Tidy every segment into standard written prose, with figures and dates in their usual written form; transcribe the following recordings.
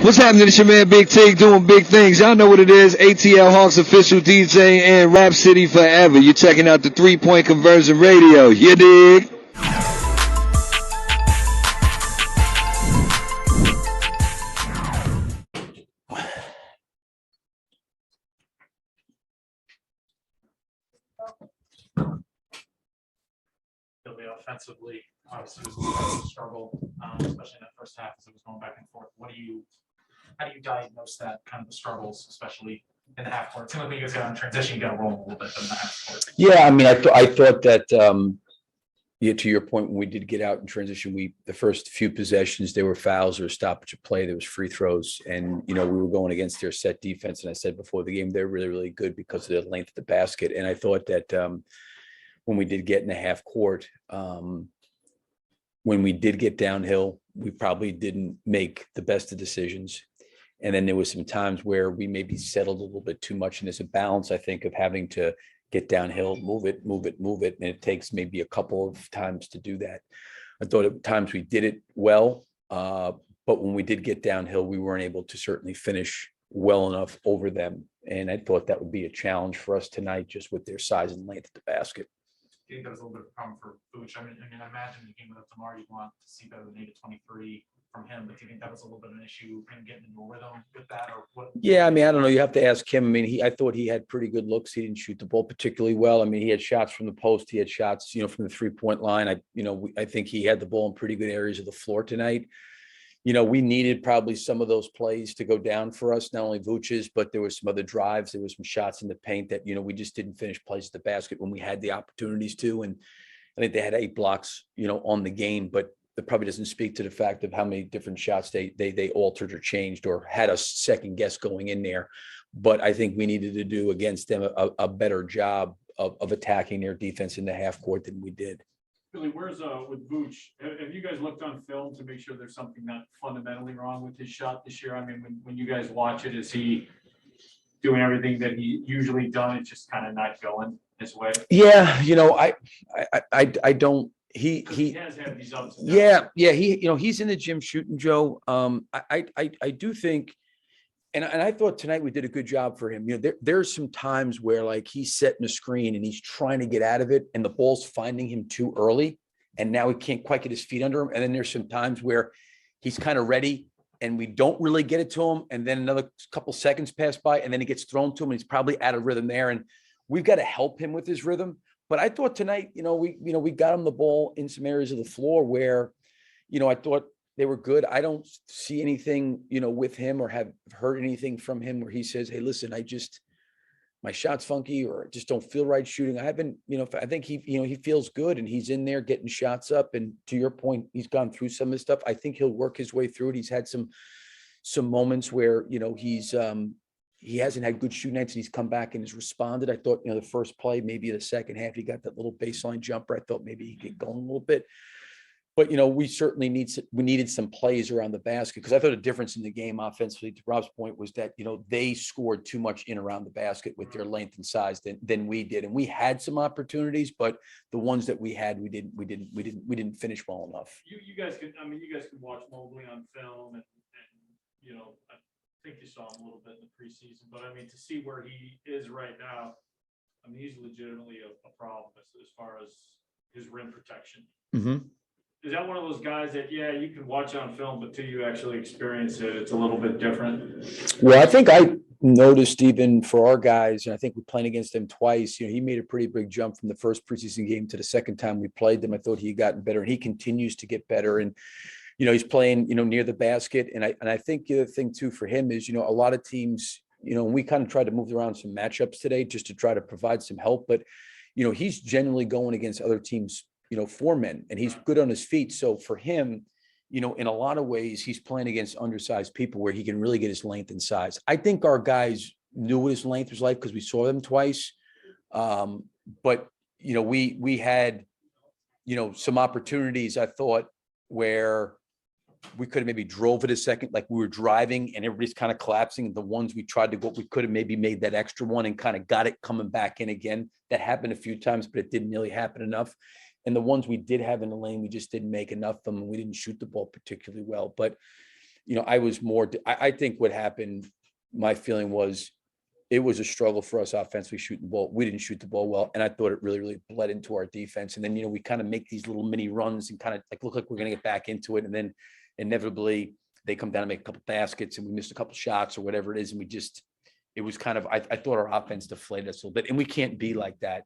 What's happening? It's your man Big T doing big things. Y'all know what it is. ATL Hawks official DJ and Rap City forever. You're checking out the 3-Point Conversion Radio. You dig? Offensively, obviously it was a struggle, especially in that first half as it was going back and forth. How do you diagnose that kind of the struggles, especially in the half court? It's going to be you guys got on transition, you got to roll a little bit in the half court. Yeah, I mean, I thought that yeah, to your point, when we did get out in transition, the first few possessions, there were fouls or stoppage of play, there was free throws, and we were going against their set defense. And I said before the game, they're really, really good because of the length of the basket. And I thought that when we did get in the half court, when we did get downhill, we probably didn't make the best of decisions. And then there was some times where we maybe settled a little bit too much. And there's a balance, I think, of having to get downhill, move it. And it takes maybe a couple of times to do that. I thought at times we did it well, but when we did get downhill, we weren't able to certainly finish well enough over them. And I thought that would be a challenge for us tonight, just with their size and length of the basket. Do you think that was a little bit of a problem for Vooch? I mean, I imagine the game up tomorrow, you want to see better than 8-23 from him, but do you think that was a little bit of an issue, him getting into a rhythm with that, or what? Yeah, I mean, I don't know. You have to ask him. I mean, I thought he had pretty good looks. He didn't shoot the ball particularly well. I mean, he had shots from the post. He had shots, from the 3-point line. I think he had the ball in pretty good areas of the floor tonight. We needed probably some of those plays to go down for us, not only Vooch's, but there were some other drives. There was some shots in the paint that, we just didn't finish plays at the basket when we had the opportunities to. And I think they had 8 blocks, on the game, but that probably doesn't speak to the fact of how many different shots they altered or changed or had a second guess going in there. But I think we needed to do against them a better job of attacking their defense in the half court than we did. Billy, where's with Vooch? Have you guys looked on film to make sure there's something not fundamentally wrong with his shot this year? I mean, when you guys watch it, is he doing everything that he usually done? It's just kind of not going his way. Yeah, I don't. He has had these ups and downs. Yeah. He's in the gym shooting, Joe. I do think, and I thought tonight we did a good job for him. There's some times where like he's setting a screen and he's trying to get out of it, and the ball's finding him too early, and now he can't quite get his feet under him. And then there's some times where he's kind of ready, and we don't really get it to him, and then another couple seconds pass by, and then it gets thrown to him, and he's probably out of rhythm there. And we've got to help him with his rhythm. But I thought tonight, we got him the ball in some areas of the floor where, I thought they were good. I don't see anything, with him or have heard anything from him where he says, hey, listen, my shot's funky or I just don't feel right shooting. I haven't, I think he feels good and he's in there getting shots up. And to your point, he's gone through some of this stuff. I think he'll work his way through it. He's had some moments where, he hasn't had good shooting nights and he's come back and has responded. I thought, the first play, maybe the second half, he got that little baseline jumper. I thought maybe he could go a little bit. But, we certainly needed some plays around the basket, because I thought a difference in the game offensively, to Rob's point, was that, they scored too much in around the basket with their length and size than we did. And we had some opportunities, but the ones that we had, we didn't finish well enough. You guys can watch Mobley on film and I think you saw him a little bit in the preseason, but I mean, to see where he is right now, I mean, he's legitimately a problem as far as his rim protection. Mm-hmm. Is that one of those guys that, you can watch on film, but till you actually experience it, it's a little bit different? Well, I think I noticed even for our guys, and I think we're playing against them twice, he made a pretty big jump from the first preseason game to the second time we played them. I thought he had gotten better, and he continues to get better. And he's playing, near the basket. And I think the other thing too for him is, a lot of teams, we kind of tried to move around some matchups today just to try to provide some help. But, he's generally going against other teams, 4 men, and he's good on his feet. So for him, in a lot of ways, he's playing against undersized people where he can really get his length and size. I think our guys knew what his length was like because we saw them twice. But, we had, some opportunities, I thought, where we could have maybe drove it a second, like we were driving and everybody's kind of collapsing. The ones we tried to go, we could have maybe made that extra one and kind of got it coming back in again. That happened a few times, but it didn't really happen enough. And the ones we did have in the lane, we just didn't make enough of them. And we didn't shoot the ball particularly well. But I was more, I think what happened, my feeling was it was a struggle for us offensively shooting the ball. We didn't shoot the ball well. And I thought it really, really bled into our defense. And then, we kind of make these little mini runs and kind of like look like we're going to get back into it. And then inevitably they come down and make a couple baskets and we missed a couple shots or whatever it is. And it was kind of, I thought our offense deflated us a little bit. And we can't be like that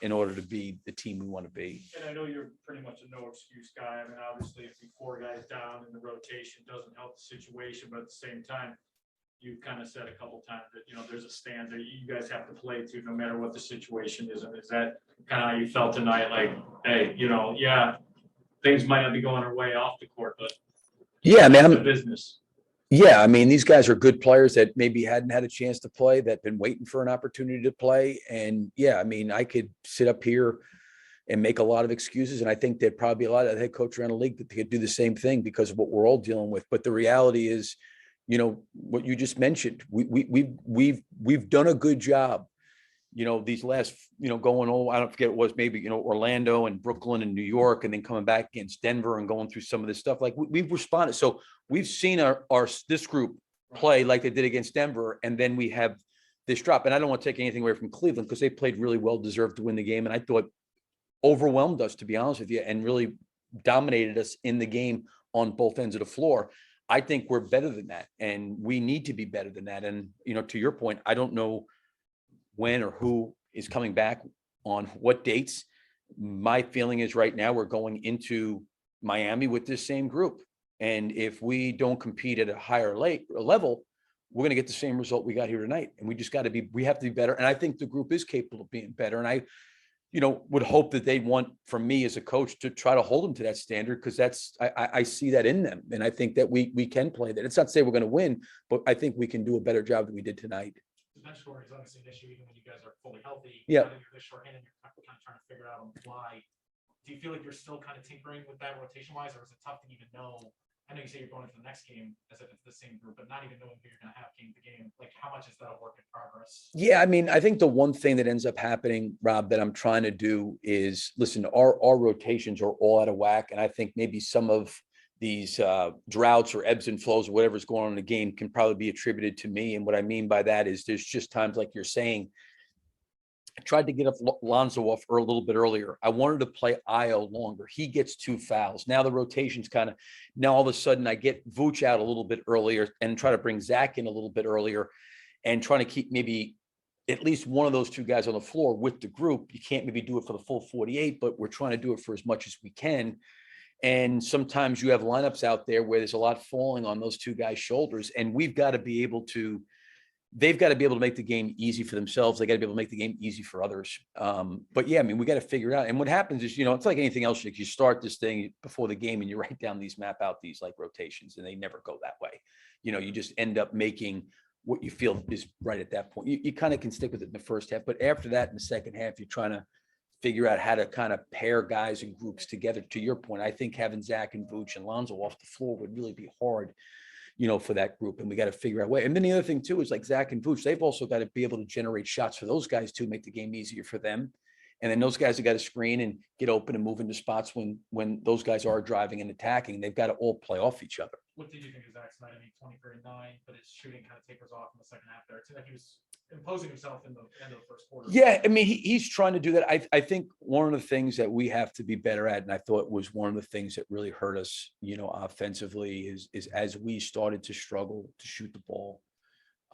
in order to be the team we want to be. And I know you're pretty much a no excuse guy. I mean, obviously, if you 4 guys down in the rotation doesn't help the situation, but at the same time, you've kind of said a couple times that, there's a standard you guys have to play to no matter what the situation is. And is that kind of how you felt tonight? Like, hey, yeah, things might not be going our way off the court, but yeah, man, the business. Yeah, I mean, these guys are good players that maybe hadn't had a chance to play, that been waiting for an opportunity to play. And yeah, I mean, I could sit up here and make a lot of excuses. And I think there'd probably be a lot of head coach around the league that could do the same thing because of what we're all dealing with. But the reality is, what you just mentioned, we've done a good job, these last, going I don't forget, it was maybe, Orlando and Brooklyn and New York, and then coming back against Denver and going through some of this stuff. Like we've responded. So we've seen this group play like they did against Denver. And then we have this drop. And I don't want to take anything away from Cleveland because they played really well, deserved to win the game. And I thought overwhelmed us, to be honest with you, and really dominated us in the game on both ends of the floor. I think we're better than that, and we need to be better than that. And, to your point, I don't know when or who is coming back on what dates. My feeling is right now we're going into Miami with this same group. And if we don't compete at a higher level, we're going to get the same result we got here tonight. And we just we have to be better. And I think the group is capable of being better. And I, would hope that they want from me as a coach to try to hold them to that standard. Cause I see that in them. And I think that we can play that. It's not to say we're going to win, but I think we can do a better job than we did tonight. The bench scoring is obviously an issue even when you guys are fully healthy. Yeah. You're this short-handed, you're kind of trying to figure out on the fly. Do you feel like you're still kind of tinkering with that rotation-wise, or is it tough to even know? I know you say you're going into the next game as if it's the same group, but not even knowing who you're going to have game to game. Like, how much is that a work in progress? Yeah, I mean, I think the one thing that ends up happening, Rob, that I'm trying to do is listen, our rotations are all out of whack. And I think maybe some of these droughts or ebbs and flows or whatever's going on in the game can probably be attributed to me. And what I mean by that is there's just times like you're saying, I tried to get Lonzo off a little bit earlier. I wanted to play Io longer. He gets 2 fouls. Now the rotation's now all of a sudden I get Vooch out a little bit earlier and try to bring Zach in a little bit earlier and trying to keep maybe at least one of those 2 guys on the floor with the group. You can't maybe do it for the full 48, but we're trying to do it for as much as we can. And sometimes you have lineups out there where there's a lot falling on those 2 guys' shoulders, and they've got to be able to make the game easy for themselves. They got to be able to make the game easy for others. But yeah, I mean, we got to figure it out. And what happens is, it's like anything else. You start this thing before the game and you write down map out these like rotations, and they never go that way. You just end up making what you feel is right at that point. You kind of can stick with it in the first half, but after that, in the second half, you're trying to figure out how to kind of pair guys and groups together. To your point, I think having Zach and Vooch and Lonzo off the floor would really be hard, for that group. And we got to figure out a way. And then the other thing too is like Zach and Vooch, they've also got to be able to generate shots for those guys too, make the game easier for them. And then those guys have got to screen and get open and move into spots when those guys are driving and attacking. They've got to all play off each other. What did you think of Zach's night? I mean, 20-9, but his shooting kind of tapers off in the second half there. It seemed like he was imposing himself in the end of the first quarter. Yeah, I mean, he's trying to do that. I think one of the things that we have to be better at, and I thought was one of the things that really hurt us, offensively, is as we started to struggle to shoot the ball.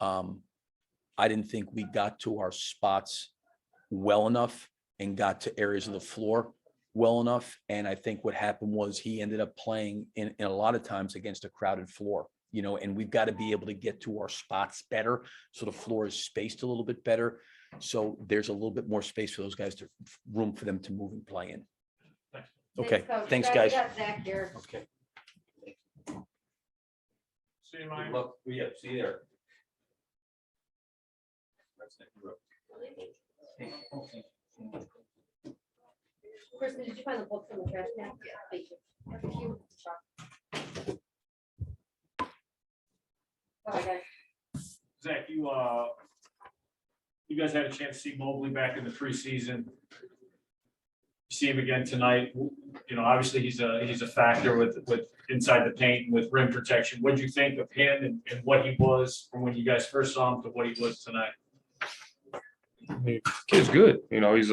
I didn't think we got to our spots well enough and got to areas of the floor well enough. And I think what happened was he ended up playing in a lot of times against a crowded floor. And we've got to be able to get to our spots better. So the floor is spaced a little bit better. So there's a little bit more space for those guys room for them to move and play in. Thanks. Okay. Coach. Thanks, guys. Got Zach here. Okay. See you, Mike. Yeah, see you there. Kristen, did you find the books in the trash can? Yeah. Thank you. Bye, guys. Zach, you guys had a chance to see Mobley back in the preseason. see him again tonight. You know, obviously he's a factor with inside the paint and with rim protection. What did you think of him and what he was from when you guys first saw him to what he was tonight? I mean, kid's good. You know, he's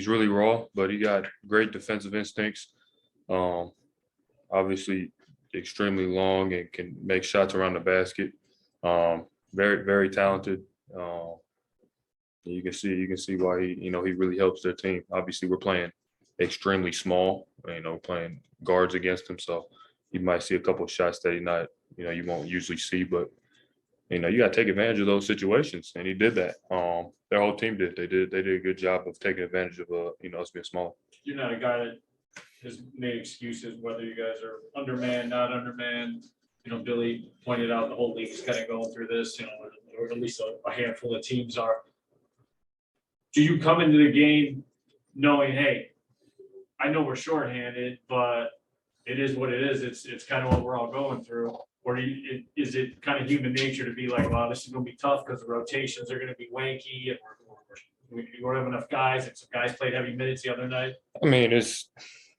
really raw, but he got great defensive instincts. Obviously extremely long and can make shots around the basket. Very, very talented. You can see why he really helps their team. Obviously, we're playing extremely small, playing guards against him. So you might see a couple of shots that you won't usually see, but you got to take advantage of those situations. And he did that. Their whole team did. They did a good job of taking advantage of us being small. You're not a guy that has made excuses whether you guys are undermanned, not undermanned. Billy pointed out the whole league is kind of going through this, or at least a handful of teams are. Do you come into the game knowing, hey, I know we're shorthanded, but it is what it is. It's kind of what we're all going through. Or is it kind of human nature to be like, wow, this is going to be tough because the rotations are going to be wanky and we don't have enough guys, and some guys played heavy minutes the other night? I mean,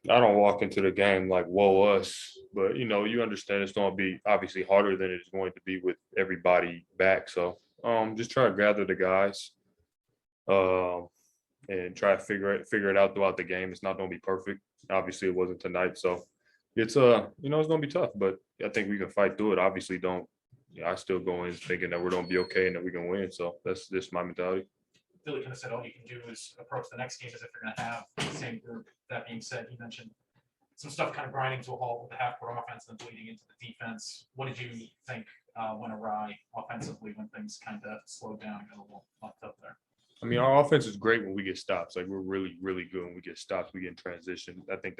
I don't walk into the game like, whoa, us. But, you understand it's going to be obviously harder than it's going to be with everybody back. So just try to gather the guys and try to figure it out throughout the game. It's not going to be perfect. Obviously, it wasn't tonight. So it's going to be tough. But I think we can fight through it. Obviously, I still go in thinking that we're going to be okay and that we can win. So that's just my mentality. Billy kind of said all you can do is approach the next game as if you're going to have the same group. That being said, he mentioned some stuff kind of grinding to a halt with the half-court offense and bleeding into the defense. What did you think went awry offensively when things kind of slowed down and got a little locked up there? I mean, our offense is great when we get stops. Like, we're really, really good when we get stops. We get in transition. I think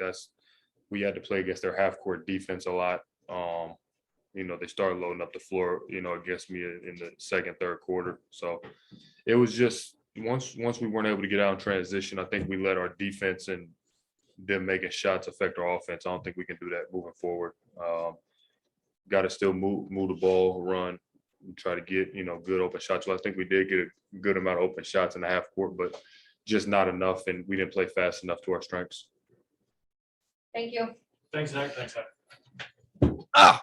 we had to play against their half-court defense a lot. They started loading up the floor, against me in the second, third quarter. So it was just once we weren't able to get out in transition, I think we let our defense and them making shots affect our offense. I don't think we can do that moving forward. Got to still move the ball, run, and try to get, good open shots. Well, I think we did get a good amount of open shots in the half court, but just not enough. And we didn't play fast enough to our strengths. Thank you. Thanks, Zach. Thanks, Zach. Ah,